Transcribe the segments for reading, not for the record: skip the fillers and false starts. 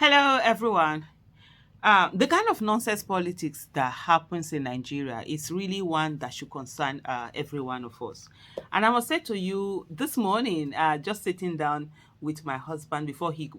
Hello, everyone. The kind of nonsense politics that happens in Nigeria is really one that should concern every one of us. And I must say to you, this morning, just sitting down with my husband before he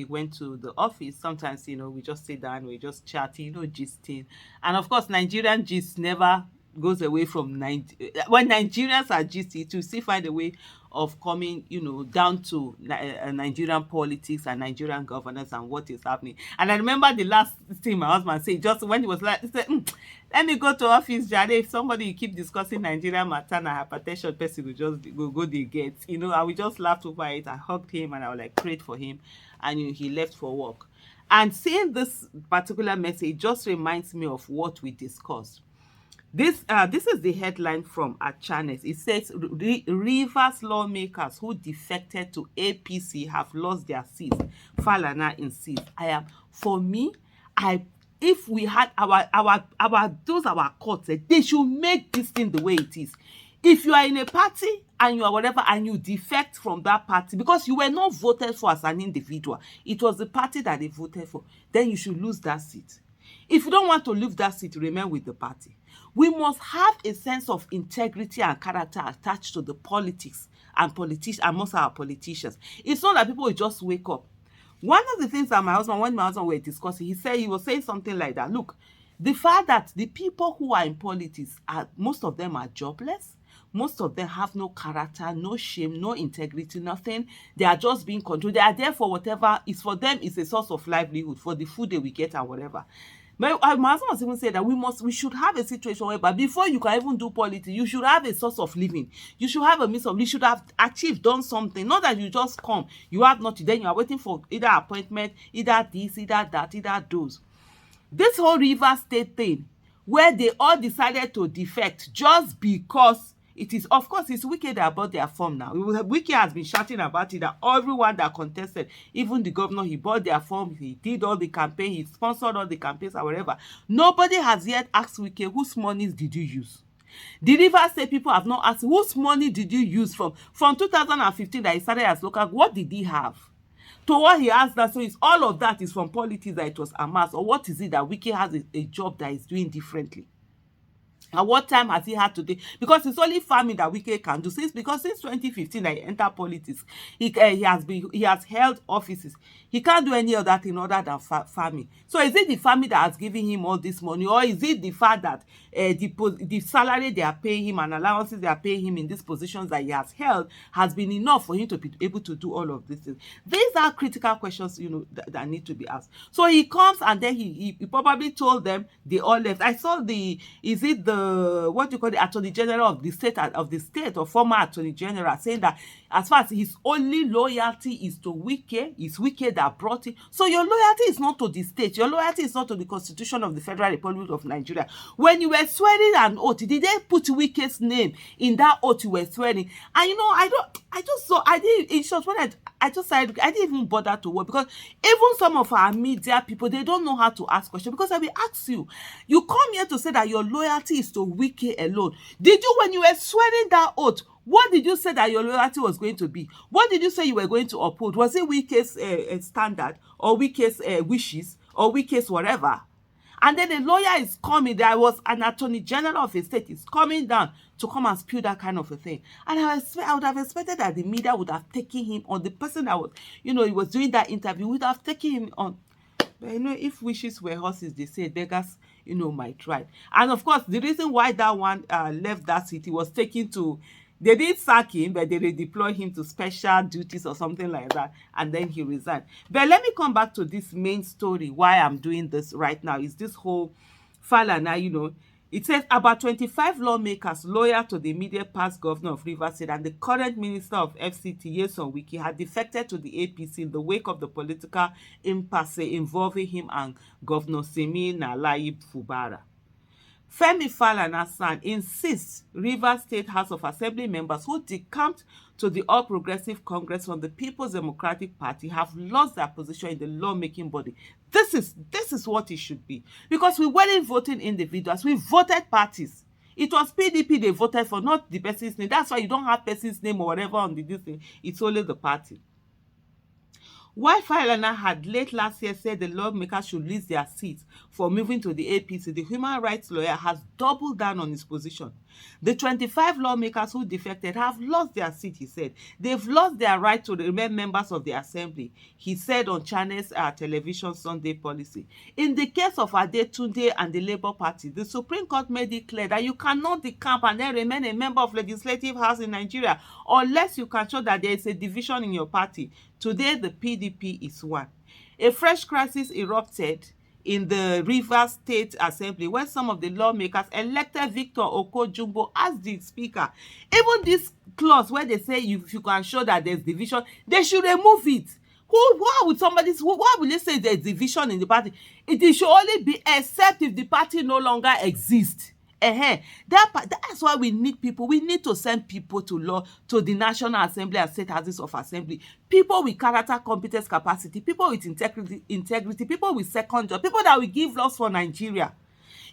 went to the office. Sometimes, we just sit down, we just chat, gisting. And of course, Nigerian gist never goes away from when Nigerians are gisting to still find a way of coming, down to Nigerian politics and Nigerian governance and what is happening. And I remember the last thing my husband said, just when he was like, he said, let me go to office, Jade. If somebody keep discussing Nigerian matter and hypertension, person will just go the get. I will just laughed over it. I hugged him and I was like prayed for him, and he left for work. And seeing this particular message just reminds me of what we discussed. This is the headline from our channels. It says Rivers lawmakers who defected to APC have lost their seats. FALANA insists. For me, if we had our courts, they should make this thing the way it is. If you are in a party and you are whatever and you defect from that party because you were not voted for as an individual, it was the party that they voted for, then you should lose that seat. If you don't want to leave that seat, remain with the party. We must have a sense of integrity and character attached to the politics and amongst our politicians. It's not that people will just wake up. One of the things that when my husband were discussing, he was saying something like that. Look, the fact that the people who are in politics, most of them are jobless. Most of them have no character, no shame, no integrity, nothing. They are just being controlled. They are there for whatever is for them. It's a source of livelihood for the food they will get and whatever. My husband was even saying that we should have a situation whereby before you can even do politics, you should have a source of living. You should have a means of, you should have achieved, done something. Not that you just come, you have nothing, then you are waiting for either appointment, either this, either that, either those. This whole River State thing, where they all decided to defect just because it is, of course, it's wicked about their form now. Wiki has been shouting about it, that everyone that contested, even the governor, he bought their form, he did all the campaign, he sponsored all the campaigns or whatever. Nobody has yet asked Wiki, whose monies did you use? The River State people have not asked, whose money did you use from 2015 that he started as local? What did he have? To what he asked that, so it's all of that is from politics that it was amassed, or what is it that Wiki has a job that is doing differently? At what time has he had to do? Because it's only farming that Wike can do. Since 2015 that he entered politics, he has held offices. He can't do any other thing other than farming. So is it the farming that has given him all this money, or is it the fact that the salary they are paying him and allowances they are paying him in these positions that he has held has been enough for him to be able to do all of these things? These are critical questions, that need to be asked. So he comes and then he probably told them they all left. I saw the Attorney General of the state or former Attorney General saying that as far as his only loyalty is to Wike, it's Wike that brought it. So your loyalty is not to the state, your loyalty is not to the Constitution of the Federal Republic of Nigeria. When you were swearing an oath, did they put Wike's name in that oath you were swearing? And I didn't even bother to work, because even some of our media people, they don't know how to ask questions. Because I will ask you, you come here to say that your loyalty is to Wike alone. Did you, when you were swearing that oath, what did you say that your loyalty was going to be? What did you say you were going to uphold? Was it Wike's standard, or Wike's wishes, or Wike's whatever? And then a lawyer is coming, there was an Attorney General of a state is coming down to come and spew that kind of a thing. And I would have expected that the media would have taken him on. The person that was, he was doing that interview would have taken him on. But if wishes were horses, they say beggars, might ride. And of course, the reason why that one left that city was taken to, they did sack him, but they redeployed him to special duties or something like that, and then he resigned. But let me come back to this main story, why I'm doing this right now, is this whole FALANA, It says about 25 lawmakers loyal to the immediate past governor of Rivers State and the current minister of FCT, Nyesom Wike, had defected to the APC in the wake of the political impasse involving him and Governor Semi Nalayi Fubara. Femi Falana's son insists Rivers State House of Assembly members who decamped to the All Progressive Congress from the People's Democratic Party have lost their position in the lawmaking body. This is what it should be. Because we weren't voting individuals, we voted parties. It was PDP they voted for, not the person's name. That's why you don't have person's name or whatever on the thing. It's only the party. While FALANA had late last year said the lawmakers should list their seats for moving to the APC, the human rights lawyer has doubled down on his position. The 25 lawmakers who defected have lost their seat, he said. They've lost their right to remain members of the assembly, he said on Channels Television Sunday Policy. In the case of Adetunde and the Labour Party, the Supreme Court made it clear that you cannot decamp and then remain a member of Legislative House in Nigeria unless you can show that there is a division in your party. Today, the PDP is one. A fresh crisis erupted in the Rivers State Assembly when some of the lawmakers elected Victor Oko-Jumbo as the speaker. Even this clause where they say if you can show that there's division, they should remove it. Why will they say there's division in the party? It should only be except if the party no longer exists. That's why we need people. We need to send people to the National Assembly and State Houses of Assembly. People with character, competence, capacity, people with integrity, people with second job, people that will give laws for Nigeria.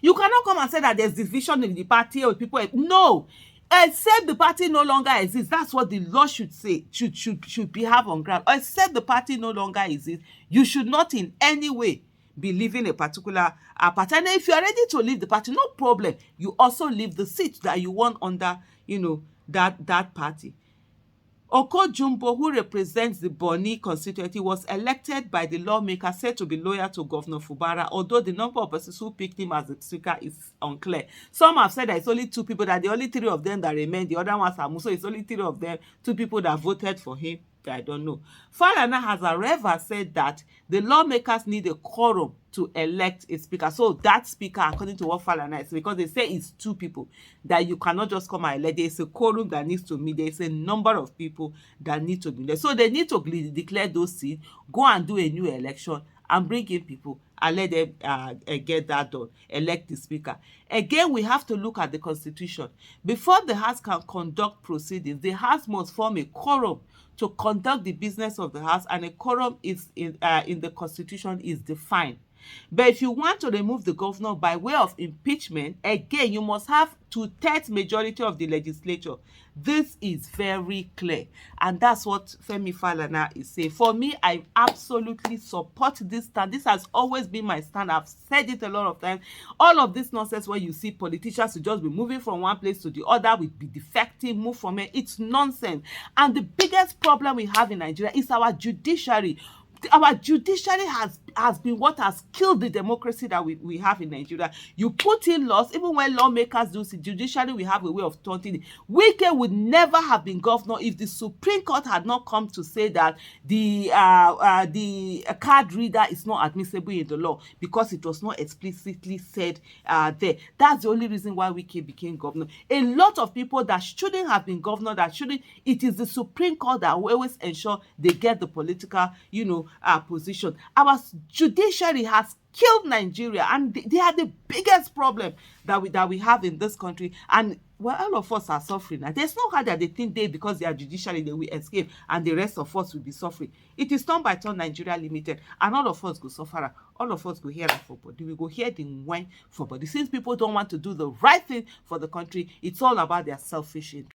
You cannot come and say that there's division in the party or people. No. Except the party no longer exists. That's what the law should say, should be have on ground. Except the party no longer exists, you should not in any way be leaving a particular party. And if you are ready to leave the party, no problem. You also leave the seat that you want under, that party. Oko-Jumbo, who represents the Bonny constituency, was elected by the lawmaker said to be loyal to Governor Fubara, although the number of persons who picked him as the speaker is unclear. Some have said that it's only 2 people, that the only 3 of them that remain, the other ones are Muso. It's only 3 of them, 2 people that voted for him. I don't know. FALANA has however said that the lawmakers need a quorum to elect a speaker. So that speaker, according to what FALANA is, because they say it's 2 people, that you cannot just come and elect. There's a quorum that needs to meet. There's a number of people that need to be there. So they need to declare those seats, go and do a new election, and bring in people and let them get that done, elect the speaker. Again, we have to look at the Constitution. Before the House can conduct proceedings, the House must form a quorum to conduct the business of the House, and a quorum is in the Constitution is defined. But if you want to remove the governor by way of impeachment, again, you must have 2/3 majority of the legislature. This is very clear, and that's what Femi Falana is saying. For me, I absolutely support this stand. This has always been my stand. I've said it a lot of times. All of this nonsense where you see politicians to just be moving from one place to the other, with be defecting, move from it, it's nonsense. And the biggest problem we have in Nigeria is our judiciary. Our judiciary has been what has killed the democracy that we have in Nigeria. You put in laws, even when lawmakers do see judiciary, we have a way of taunting it. Wike would never have been governor if the Supreme Court had not come to say that the card reader is not admissible in the law, because it was not explicitly said there. That's the only reason why Wike became governor. A lot of people that shouldn't have been governor, it is the Supreme Court that will always ensure they get the political, position. Our judiciary has killed Nigeria, and they are the biggest problem that we have in this country. And all of us are suffering. And there's no how that they think because they are judiciary they will escape and the rest of us will be suffering. It is Turn by Turn Nigeria Limited, and all of us go suffer. All of us go hear that for body. We go hear the wine for body. Since people don't want to do the right thing for the country, it's all about their selfish interest.